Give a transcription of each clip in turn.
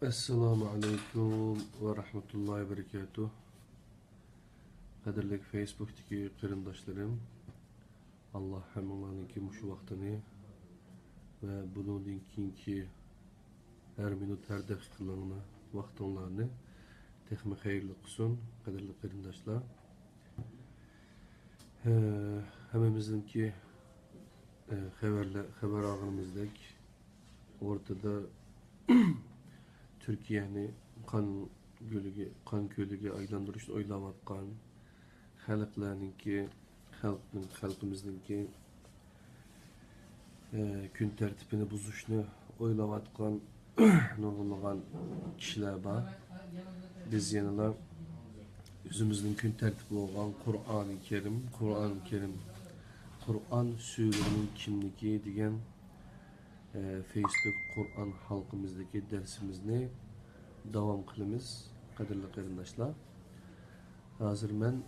Assalamu alaikum ve rahmetullahi ve berekatuh. Kadirlik Facebook'taki kırındaşlarım, Allah hemelanınki şu vaktini ve bunun dinkinki her minut her dakikalarını, vaktinlerini tekme hayırlı kılsın kadirlik kırındaşlar. Hemimizinki haber ağımızdaki ortada Türkiye'ni kan kölüge aylandırışını oylavatkan halkımızınki gün tertibini buzuşunu oylavatkan nurgulagan kişiler var. Biz yanıla yüzümüzün gün tertibi olan Kur'an-ı Kerim, Kur'an sürümünün kimliği diyen Facebook Kur'an halkımızdaki dersimizni devam kılımız kadirli kardeşler. Hazır ben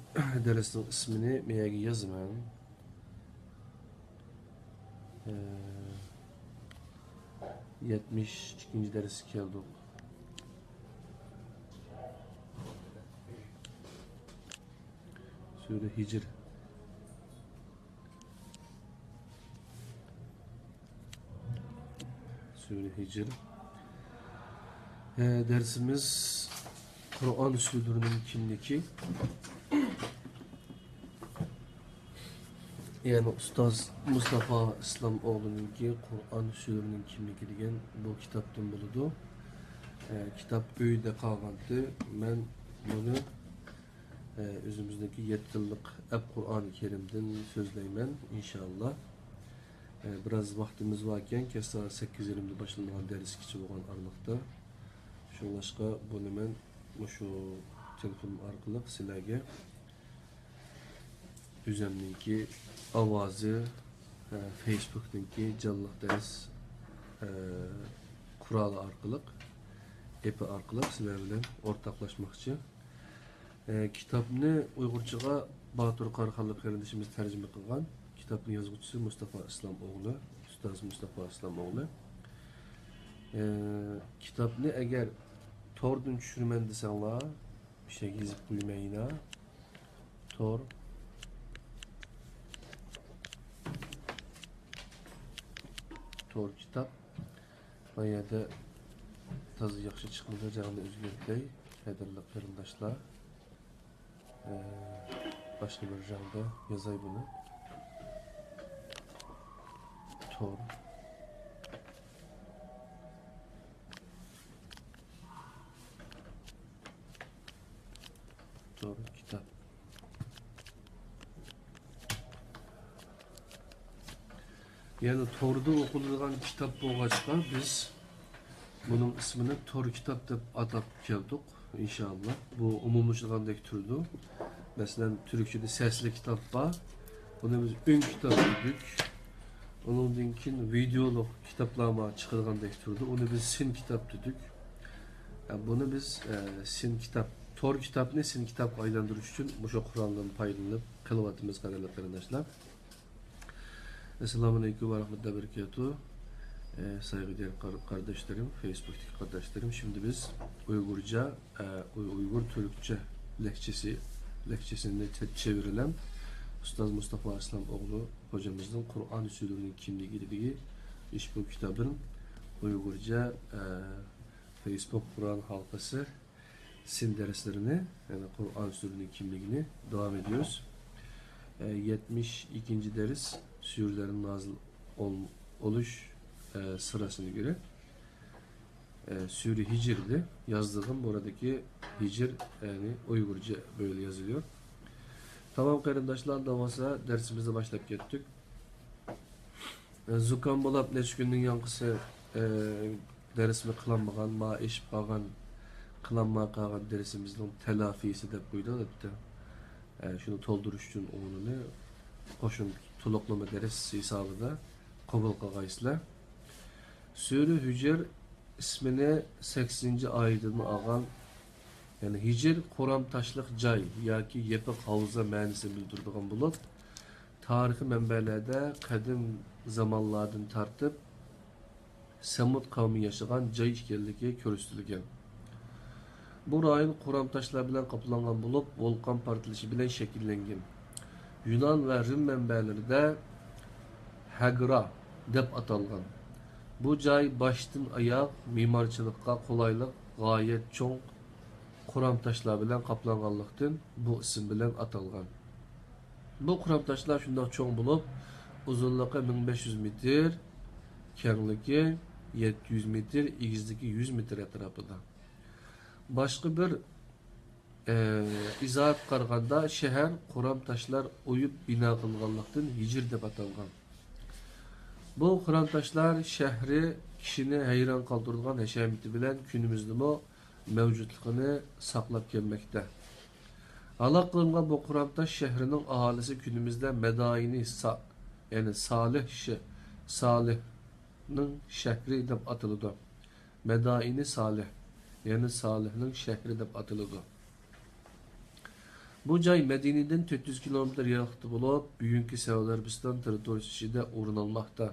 dersin ismini meyagi yazmam. 72. ders geldik. Sure Hicr. Sure Hicr. Dersimiz Kur'an usulünün kimliği. Yani Ustaz Mustafa İslamoğlu'nun ki Kur'an usulünün kimliği diyen bu kitaptan buludu. Kitap öyle kalmadı. Ben bunu özümüzdeki 7 yıllık Kur'an-ı Kerim'den sözleymen inşallah. Biraz vaktimiz varken kesa 8:20'de başlanılan ders kiçi olan aralıkta şunlaşka bunu ben şu telefonum arkalık silage üzerindeki avazı Facebook'taki canlı ders kuralı arkalık epi arkalık sizlerle ortaklaşmakçı. Kitabını Uygurcaga Batur Karxanlı kardeşimiz tercüme kılgan. Kitabın yazgıcısı Mustafa İslamoğlu, Ustaz Mustafa İslamoğlu. Kitabını eğer Tor'dan düşürmen desenla bir şey gizip duymayına Tor kitap bayağı da tazı yakşı çıkmadı canlı özgürlüğü kadirli kardeşler. Başka bir janda yazay bunu. Tor kitap. Yani Tor'da okulduğun kitap boğaçta biz bunun ismini Tor kitap dep atıp geldik inşallah. Bu umumlaşılgandaki türdü. Mesela Türkçe'de sesli kitap var. Bunu biz ün kitap dedik. Onun dinkin videoluk kitaplama çıkargandaki türdü. Onu biz sin kitap dedik. Yani bunu biz sin kitap, Tor kitapını sin kitap aylandırış için bu şu Kur'an'dan paylanıp kılvatımız kadarıyla arkadaşlar. Esselamu Aleyküm ve Rahmetullahi ve Berekatuhu. Saygıdeğer kardeşlerim, Facebook'taki kardeşlerim. Şimdi biz Uygurca, Uygur Türkçe lehçesinde çevrilen Ustaz Mustafa İslamoğlu hocamızın Kur'an usulünün kimliği dediği iş bu kitabın Uygurca Facebook Kur'an halkası sin derslerini yani Kur'an usulünün kimliğini devam ediyoruz. 72. ders sürelerin nazil oluş sırasına göre Sure Hicr'de yazdığım buradaki Hicr yani Uygurca böyle yazılıyor. Tamam kardeşler davasa dersimize başlayıp gittik. Zukam bolap neç günün yankısı dersimi kılanmagan, ma iş bağan kılanma kalan dersimizin telafisi de buydu etti. Şunu dolduruş için onu koşun tuluklama ders hesabında kabul kagaysla. Sure Hicr ismini 8. ayetini ağan yani Hicr Kur'an taşlık cay yaki yepik havuza mənisi bildirdiğin bulup tarihi mənbəlerde kadim zamanlardan tartıp Samud kavmi yaşagan joy ekanligi ko'rsatilgan. Bu rayon quram taşlar bilan qoplangan bo'lib, volqan portlashi bilan shakllangan. Yunon va Rim manbalarida Hagra deb atalgan. Bu joy boshdan oyoq me'morchilikqa qulaylik, g'oyat cho'ng quram taşlar bilan qoplanganlikdan bu ism bilan atalgan. Bu quram taşlar shundoq cho'ng bo'lib, uzunluğu 1500 metr, kengligi 700 metr, egizligi 100 metr atrofida. Başqa bir izohat qaraganda shahar quram taşlar o'yib bino qilganlikdan Hijr deb atalgan. Bu quram taşlar shahri kishini hayron qoldirgan hashamati bilan kunimizdami mavjudligini saqlab kelmoqda. Halok qilingan bu quram taş shahrining aholisi kunimizda Madaini ya'ni Salihning shahri deb atiladi. Madaini Salih, ya'ni Salihning shahri deb atiladi. Bu joy Madinadan 400 kilometr yiroqda bo'lib, bugungi Saudiya Arabiston territoriyasida o'rin olmoqda.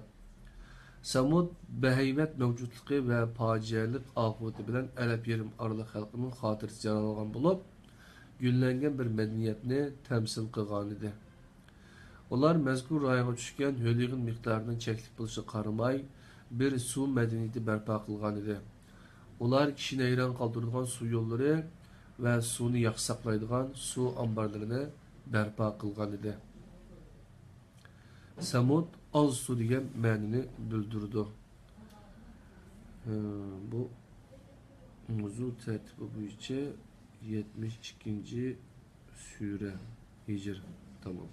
Samud bahaybat mavjudligi va fojialik oqibati bilan Arab yarim oroli xalqining xotirasi jaralgan bo'lib, gullangan bir madaniyatni tamsil qilgan edi. Ular mazkur rayonga tushgan ho'lig'in miqdorining cheklik bo'lishiga qaramay, bir suv madaniyati barpo qilgan edi. Ular kishini hayron qoldiradigan suv yo'llari va suvni yaxshi saqlaydigan suv omborlarini barpo qilgan edi. Samud oz suv degan ma'noni bildirdi. Bu mavzu tartibi bo'yicha 72. sure Hicr. Tamam.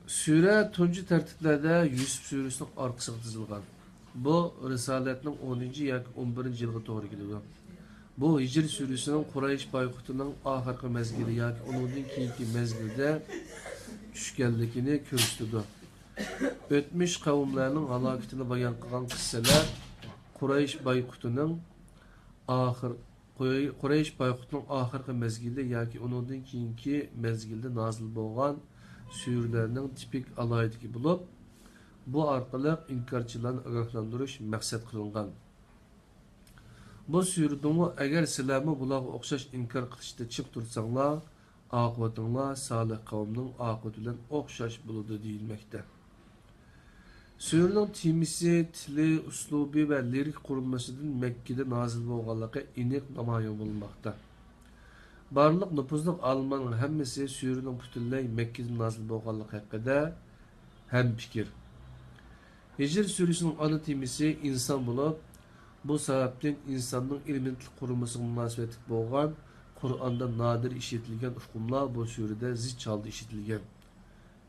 Sure tuncu tertiplerde Yusuf suresinin arkasına dizilgan. Bu Risalet'nin 10. yoki 11. yılga doğru geliyor. Bu Hicr suresinin Quraysh bayqutunun ahirki mezgili yoki onundan keyingi mezgilde tushganligini ko'rsatdi. O'tmish qavmlarning halokatini bayon qilgan qissalar Quraysh bayqutunun ahirki mezgilde yoki onundan keyingi mezgilde nazil bo'lgan sürülerinin tipik alayidiki bulup, bu orqali inkarchilarni ogohlantirish maqsad qilingan. Bu sürüdümü eğer sizlarmi bularga o'xshash inkar qilishda chiq tursanglar, oqibatinglar solih qavmning oqibati bilan o'xshash bo'ladi deyilmoqda. Sürünün temisi, tili, uslubi ve lirik qurilmasidan Mekke'de nazil bo'lganligi aniq namoyon bo'lmoqda. Barliq nüfuzluq Almanın hemmesi sürünün bütünley Mekke'den nazil bo'lganligi haqida hem fikir. Hicr suresinin ana temisi insan bo'lib, bu sebepten insanın ilmin qurilmasiga munosabatli bo'lgan Qur'onda nadir işitilgan hukmlar bu surede zid chalda işitilgan.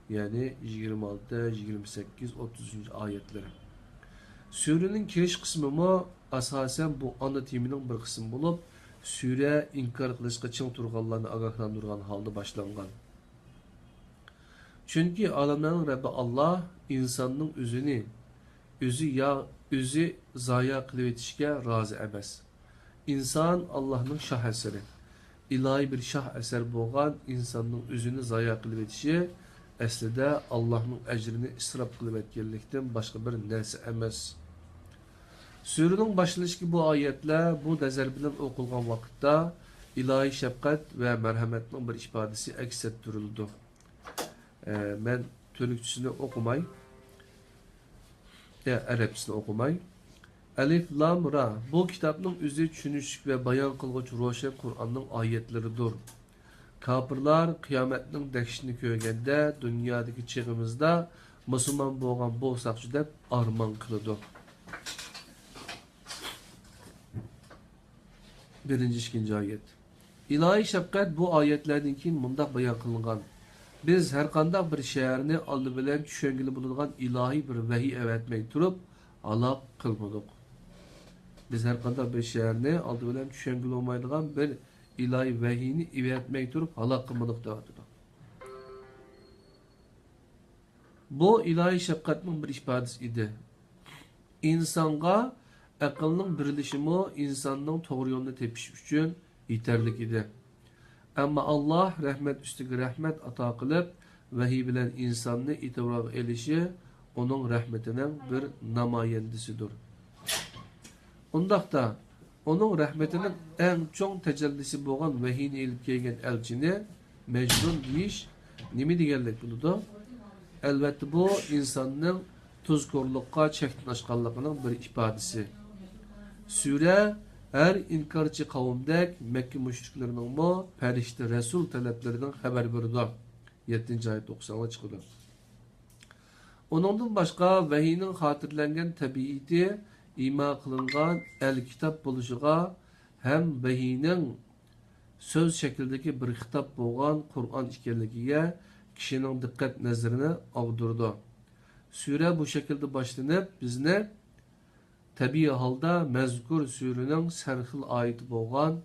Yani 26, 28, 30. ayetleri. Surenin kiriş kısmı mı asasen bu ana teminin bir kısmı bulup, sure inkar qilishga ching turganlarni ogohlantirgan holda boshlangan. Chunki olamlarning Rabbi Allah insonning o'zi zoya qilib etishga rozi emas. İnson Allohning shoh asari. İlahi bir shoh asar bo'lgan insonning o'zini zoya qilib etishi aslida Allohning ajrini isrof qilib etganlikdan boshqa bir narsa emas. Surenin başlanışındaki bu ayetler bu nazar bilan o'qilgan vaqtda ilahi shafqat ve merhametning bir ifodasi aks ettirildi. Men Türkçesini okumay, Arapçasını okumay. Alif Lam Ra bu kitapning o'zi tushunishlik ve bayon qilguvchi ro'shan Qur'onning oyatlaridir. Kafirlar qiyomatning dakishini ko'rganda dunyodagi chig'imizda musulmon bo'lgan bo'lsaqchi deb armon qiladi. 1-2 ayet. İlahi şefkat bu ayetlerden keyin mundaq bayon qilingan. Biz her qanday bir şehrni oldi bilan tushungili bo'ladigan ilahi bir vahiy avatmay turib halok qilmadik. Biz her qanday bir şehrni oldi bilan tushungili olmaydigan bir ilahi vahiyni avatmay turib halok qilmadik deyapti. Bu ilahi şefkatning bir ifodasi edi. İnsonga aqlning birilishimi insonning to'g'ri yo'lni tepish uchun yetarli edi. Ammo Alloh rahmat ustiga rahmat ato qilib, vahiy bilan insonni e'tiborga elishi uning rahmatining bir namoyandisidir. Undaqda uning rahmatining eng cho'ng tajallisi bo'lgan vahiyni elib kelgan elchini majnun deyish nima deganlik bo'ladi? Albatta bu insonning tuzkorlikqa chekdan oshganligining bir ifodasi. Sura her inkarcı kavimdek Mekke müşriklerinin mu perişte Resul taleplerinden haber verirdi. 7. ayet 90'a çıkıyor. Onundan başka vahiyinin hatırlangan tabiiti ima kılıngan el kitap buluşuğa hem vahiyinin söz şekildeki bir kitap boğan Kur'an ikenligiye kişinin dikkat nazarını ağdırdı. Sure bu şekilde başlanıp bizne tabii halda mezkur sürünün sərxil ayeti bolğan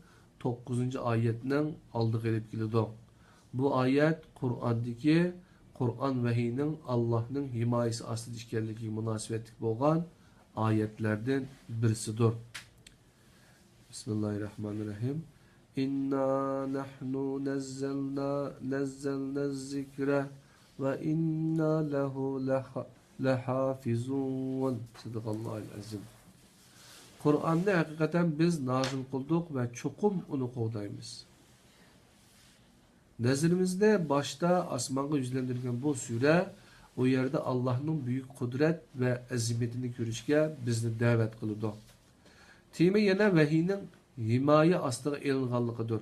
9. ayetinin aldı gelip geliyor. Bu ayet Kur'an'daki Kur'an vahiyinin Allah'ın himayesi aslı işkenligi münasebetlik bolğan ayetlerden birisidir. Bismillahirrahmanirrahim. İnna nahnu nazzalna zikra ve inna lehu lehafizun. Sadaqallahul azim. Kur'an'da hakikaten biz nazil kıldık ve çokum onu kovdayımız. Nezirimizde başta asmanga yüzlendirilgen bu sure o yerde Allah'ın büyük kudret ve azimetini görüşke bizni davet kılıdı. Temi yine vahiyinin himaye astığı elinganlıqıdır.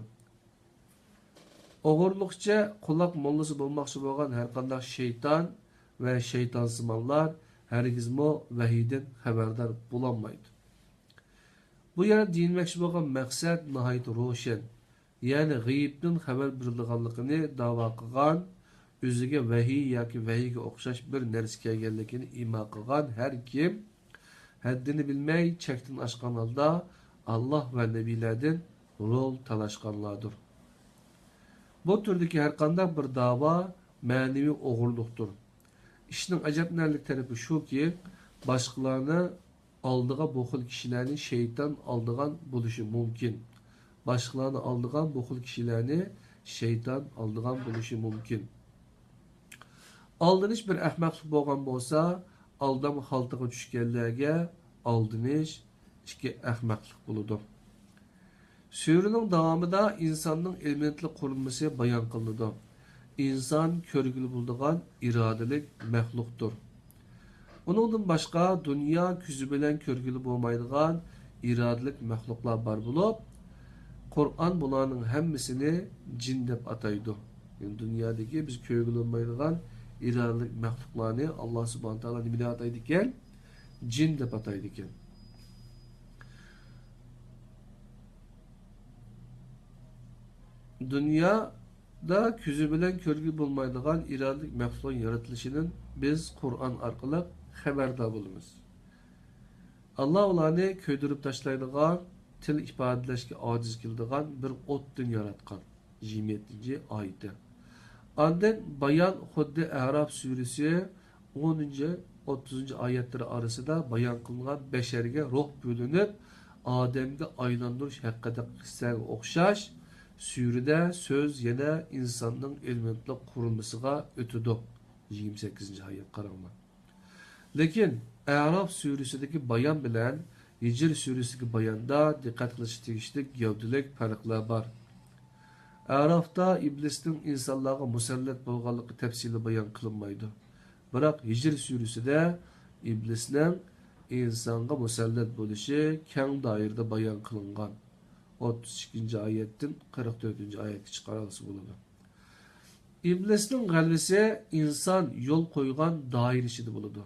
Oğurlukça kulak mollası bulmakçı bolgan her kandak şeytan ve şeytansımanlar hergizmo vahiyden haberdar bulanmaydı. Bu yana deyilmekçi bo'lgan maqsad nihoyat ro'shan. Ya'ni g'iyibdan xabar berilganligini da'vo qilgan, o'ziga vahiy yoki vahiyga o'xshash bir narsa kelganligini imo qilgan har kim haddini bilmay chekdan oshgan holda Alloh va nabiylardan rol talashganlardir. Bu turdagi har qanday bir da'vo ma'naviy o'g'irlikdir. Ishning ajablanarli tarafi shuki, boshqalarni aldığa bu xil kişilerini şeytan aldığan buluşu mümkün. Başkalarını aldığan bu xil kişilerini şeytan aldığan buluşu mümkün. Aldınış bir ahmaklık bolğan bolsa, aldam haltığa düşkenlerge aldınış iki ahmaklık buludu. Sürünün davamında insanın ilminetli kurulması bayan kılındı. İnsan körgülü bulduğan iradelik məxluqdur. Onundan başqa dünya küzü bilen körgülü bolmaydigan iradelik məxluqlar bar bulup, Kur'an bularning hammasini jin deb ataydı. Yani dünyadaki biz körgülü olmaydigan iradelik məxluqlarni Allah subhanahu taala nima deb ataydı ekan? Jin deb ataydı ekan. Dünyada küzü bilen körgülü bolmaydigan iradelik məxluqun yaratılışının biz Kur'an arqılıq xəbərdar bulunuz. Allah ularni köydürüp taşlaydigan, til ifadələşki aciz kildigan bir otdan yaratqan. 27. ayeti. Ondan bayan xuddi A'raf suresi 10. 30. ayetleri arasında bayan kılıngan beşerge ruh bölünüp Adem'ge aylandırış hakkında qissaga o'xshash surede söz yana insanın ilmentli kurulmasıga ötüdü. 28. ayet qaranglar. Lekin A'raf suresidagi bayan bilan Hicr suresidagi bayanda diqqat qilish tegishli gavdilik farqlar bor. A'rafda iblisning insonlarga musallat bo'lganligi tafsili bayon qilinmaydi. Biroq Hicr suresida iblisning insonga musallat bo'lishi keng doirada bayon qilingan. 32. oyatdan 44. oyatga chiqarilishi bo'ladi. İblisning g'alvisi inson yo'l qo'ygan doira ichida bo'ladi.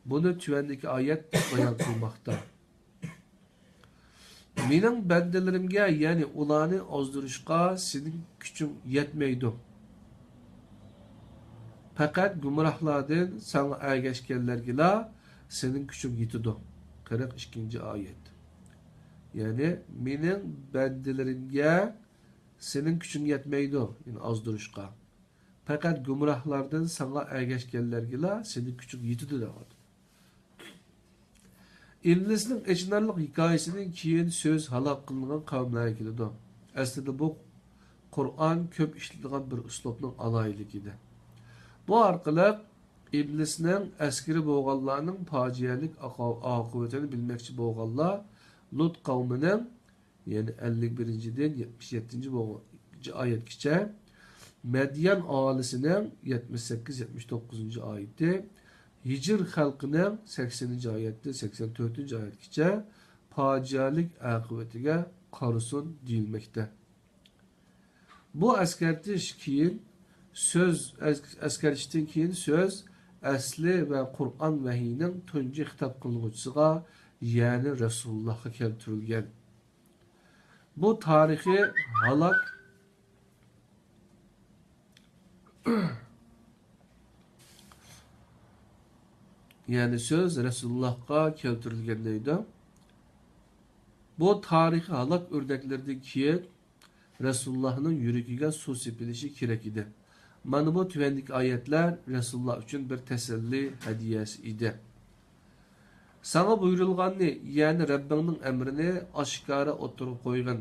Buni tuvandagi oyat bayon qilmoqda. Mening bandalarimga, ya'ni ularni ozdirishga sening kuching yetmaydi. Faqat gumrohlardan sana ergashganlarga sening kuching yetadi. 42. oyat. Ya'ni mening bandalarimga sening kuching yetmaydi, ya'ni ozdirishga. Faqat gumrohlardan sana ergashganlarga sening kuching yetadi deyapti. İblisning echinarlik hikoyasining keyin so'z halok qilingan qavmlarga keladi. Aslida bu Qur'on ko'p ishlatilgan bir uslubning aloyiligidir. Bu arqılıq İblisning askari bo'lganlarning fojialik oqibatini bilmoqchi bo'lganlar Lut qavmining ya'ni 51-dan 77 oyatgacha Madyan oilasining 78-79 oyati Hicr xalqining 80-oyatdan 84-oyatgacha fojialik oqibatiga qarasin deyilmoqda. Bu askartish keyin söz askarishdan keyin söz asli ve Kur'an vahiyinin tunji hitap kılgıçısıga yani Resulullah'a keltirilgen. Bu tarihi halak yani söz Resulullah'a keltirilgen deydi. Bu tarihi halak örneklerdeki keyin Resulullah'ın yüreğine su sepilişi gerek idi. Mana bu tüvendik ayetler Resulullah için bir teselli hediyesi idi. Sana buyurulganını yani Rabbinin emrini aşikara oturup koygan,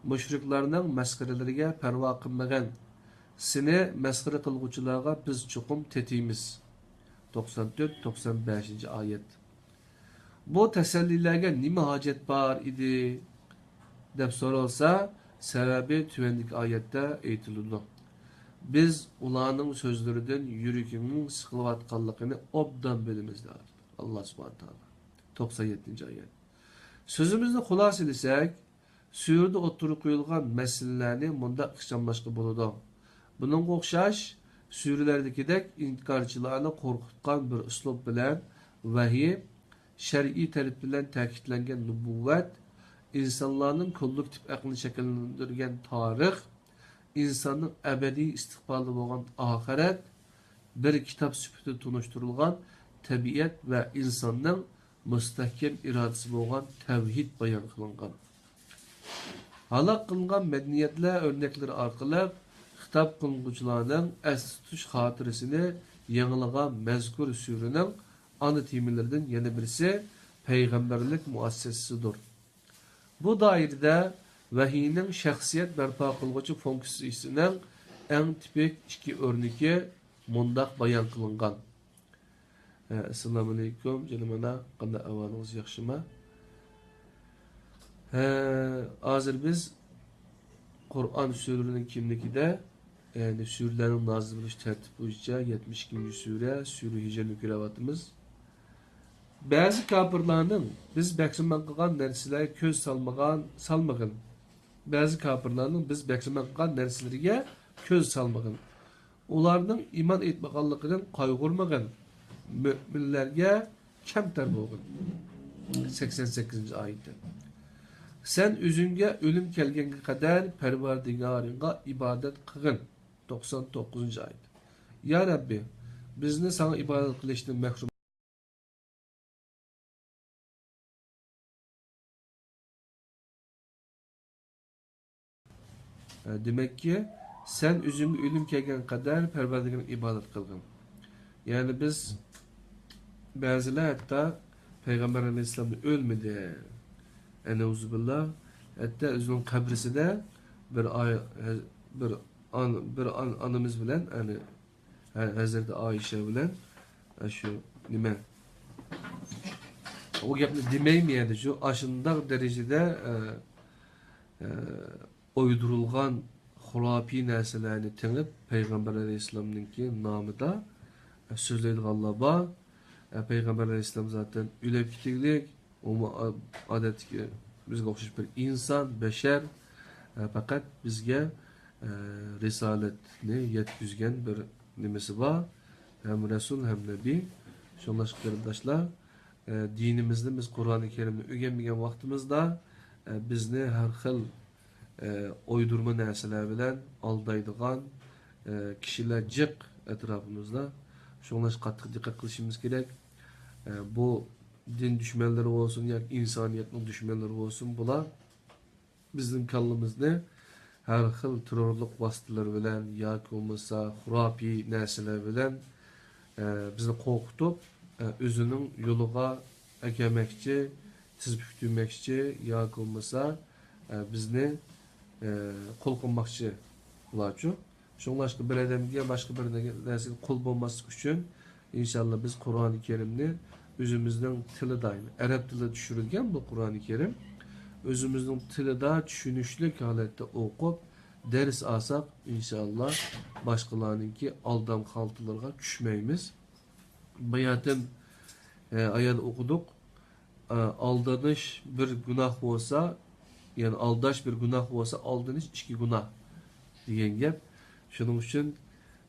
müşriklerinin meskareleriga perva kılmagan, seni meskare kılgıçılarga biz çukum tetimiz. 94-95 ayet. Bu tesellilerge nime hacet var idi dep sorulsa sebebi tüvendik ayette eğitildi. Biz ulanın sözlerinden yüreğinin sıkılatkanlıkını obdan bilimiz lazım. Allah subhanahu ta'ala. 97. ayet. Sözümüzde kulas edilsek, sürüde oturup koyulgan meselelerini munda ıkşamlaşkı buludu. Bunun okşaş, sürülerdekidek inkarcılarını korkutkan bir üslup bilen vahiy, şer'i terip bilen takitlengen nübüvvet, insanların kulluk tip aklını şekillendirgen tarih, insanın ebedi istikbalı olan ahiret, bir kitap süpütü tunuşturulgan tabiat ve insanın müstahkem iradesi olan tevhid bayan kılıngan. Halak kılıngan medeniyetler örnekleri arkalı hitap kılıngucularının esas tutuş hatiresini yanılagan mezkur sürünün ana temellerden yeni birisi peygamberlik muassesesidir. Bu dairede vahiyinin şahsiyet berpa kılgıcı fonksiyonunun en tipik iki örneği mundaq bayan kılıngan. Assalamu alaikum canımana qanday ahvalınız yaxshimi? Hazır biz Kur'an sürülerinin kimligide yani sürülerin nazil buluş tertip boyunca 72. sure sürü hicr nükrevatımız. Bazı kapırlarının biz beksinmen kılgan nersilerine köz salmagın. Bazı kapırlarının biz beksinmen kılgan nersilerine köz salmagın. Onlarning iman etmaganligidan qayg'urmagan müminlerge kamtar bo'lgin. 88. oyatda. Sen üzünge ölüm kelgenge kadar Perverdigarınga ibadet qilgin. 99. ayet. Ya Rabbi, bizni sana ibadet qilishdan mahrum demek ki sen üzümü ölüm kelgen kadar Perverdigarına ibadet kılgın. Yani biz bazılar hatta Peygamber Aleyhisselam ölmedi. Eneuzubillah. Hatta özünün kabrisi de bir anımız bilen yani Hazreti Ayşe bilen şu nime o gapni demeymeydi şu aşındak derecede uydurulgan hurapi narsalarni tinib Peygamber Aleyhisselam'ınki namıda sözleydiganlar var. Peygamber Aleyhisselam zaten ölüp gittiklik o adetki bizge okşaş bir insan, beşer fakat bizge risaletini yetkizgen bir nimesi var. Hem Resul hem Nebi. Şunlaşık arkadaşlar dinimizde biz Kur'an-ı Kerim'de öğrenmeyen vaktimizde bizni her xil uydurma narsalar bilen aldaydigan kişiler cık etrafımızda. Şunlaşık qattiq dikkat qilishimiz gerek. Bu din düşmanları olsun ya insaniyetin düşmanları olsun bular bizim kallımızda her xil terörlük vasıtaları bilen yoki bo'lmasa hurapi narsalar bilen bizni qo'rqitib o'zining yo'liga ekemoqchi tizib tutmoqchi yoki bo'lmasa bizni qo'l qilmoqchi bularchu Şoňlaşky bir edemge başga bir näsege kul bolmaslyk üçin inşallah biz Kur'an-ı Kerimni özümizden tilidaýyn. Arap dilinde düşürilgen bu Kur'an-ı Kerim. Özümüzden tilida düşünüşlik halatda okup ders alsak inşallah başkalarınınki aldam haltılarga düşmeyimiz. Bayatın ayal okuduk. Aldanış bir günah olsa, yani aldaş bir günah olsa aldanış iki günah diyen gep. Şunun için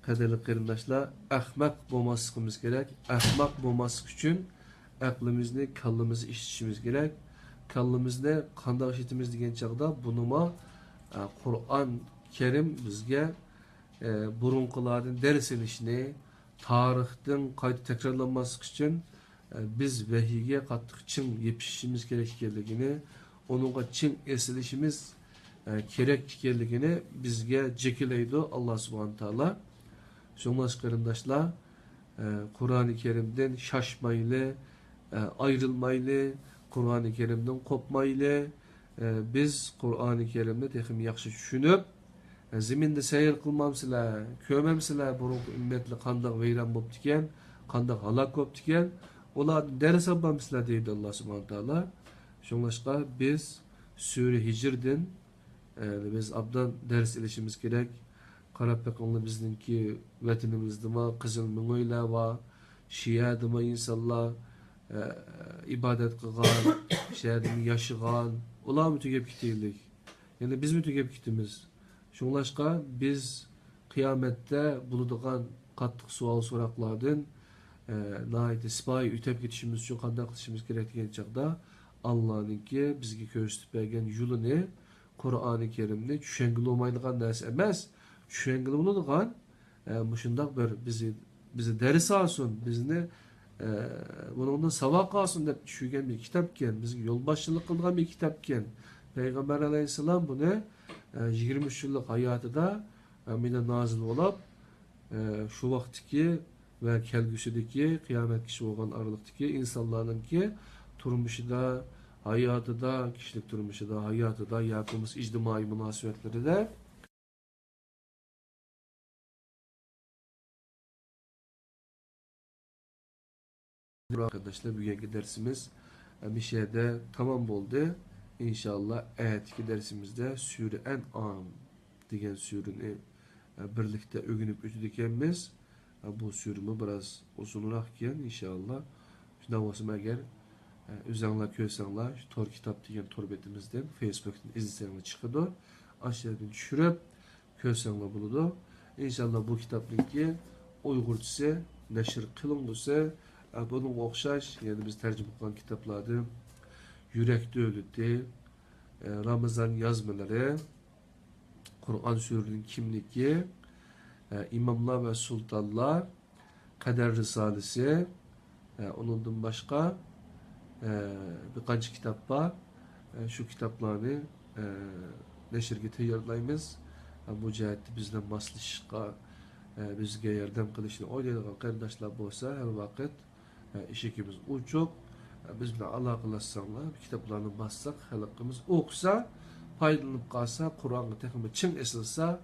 kaderli kırındaşlar ahmak bolmasligimiz gerek. Ahmak bolmaslyk üçün aklımızı, kallımızı işitişimiz gerek. Kallımızda qandaq işitimiz degan çağda bunuma Kur'an Kerim bizge burunqilardan ders elişini, tarixten qayta tekrarlanmaslık için biz vahiyge qattiq çın yepişişimiz gerek ekenligini, onunğa çın esilişimiz gerek ekenligini bizge jekileydi Allah subhanahu taala. Şoňlaş qarindaşlar, Kur'an-ı Kerimden şaşmaylı, ayrılmaylı, Kur'an-ı Kerimden kopmaylı, biz Kur'an-ı Kerimde tehim yaxşı düşünüp, zeminde seyir kılmamsılar, kömemsılar, buruk ümmetli qandaq veyran bolup diken, qandaq halak bolup diken, olar ders almamsılar deydi Allah subhanahu taala. Şoňlaşqa biz Sure Hicr'den biz abdan ders ilişimiz gerek. Qarap bakınlı bizninki vatanimizde kızıl müngöyle va şiyadıma insanlar ibadet kılgan, şehadini yaşıgan, ola mütügep kitiylik. Yani biz mütügep kitimiz. Şoňlaşqa biz kıyamette buluduğan qattiq sual soraklardan naiti sipahi ütep gitişimiz üçün qanday qilishimiz gerek degan çağda Allah'ınki bizge körsütüp bergen yolunu Kur'an-ı Kerimni düşengil olmaydigan narsa emas, düşengil boladigan muşundaq bir bizi ders alsın, bizni bundan savak alsın dep düşüngen bir kitapken, bizge yol başçılık kılgan bir kitapken, Peygamber Aleyhisselam bunu 23 yıllık hayatıda mine nazil olup şu vaktiki ve kelgüsüdeki kıyamet kişi olan aralıktaki insanlarınki turmuşida, hayatıda, kişilik turmuşida, hayatıda, yaptığımız ictimai münasebetleri de arkadaşlar bugünkü dersimiz bir şeyde tamam oldu. İnşallah eğetiki dersimizde Sure En'am degan sürünü birlikte ögünüp ötüdükemiz. Bu sürümü biraz uzunrak iken inşallah. Şundan olsun eğer üzerine köysanglar, şu tor kitap degan tor betimizden Facebook'tan izlesanglar çıkıdı. Aşağıdan düşürüp köysanglar buludu. İnşallah bu kitapınki Uygurçası neşir kılındısa bunun okşaş, yani biz tercüme kılan kitaplarda Yürek Dövleti, Ramazan yazmaları, Kur'an sürünün kimliki, İmamlar ve Sultanlar, Kader Risalesi, onundan başka birkaç kitap var. Şu kitaplarını neşirge tayyorlaymiz. Bu cihette bizden maslışqa, bizge yardım kılışını oynayalım kardeşler bolsa her vakit işikimiz uçuk. Biz bilen alakalaşsanlar, kitaplarını bassak, halkımız okusa, faydalanıp kalsa, Kur'an'ı tekrar çın esilse,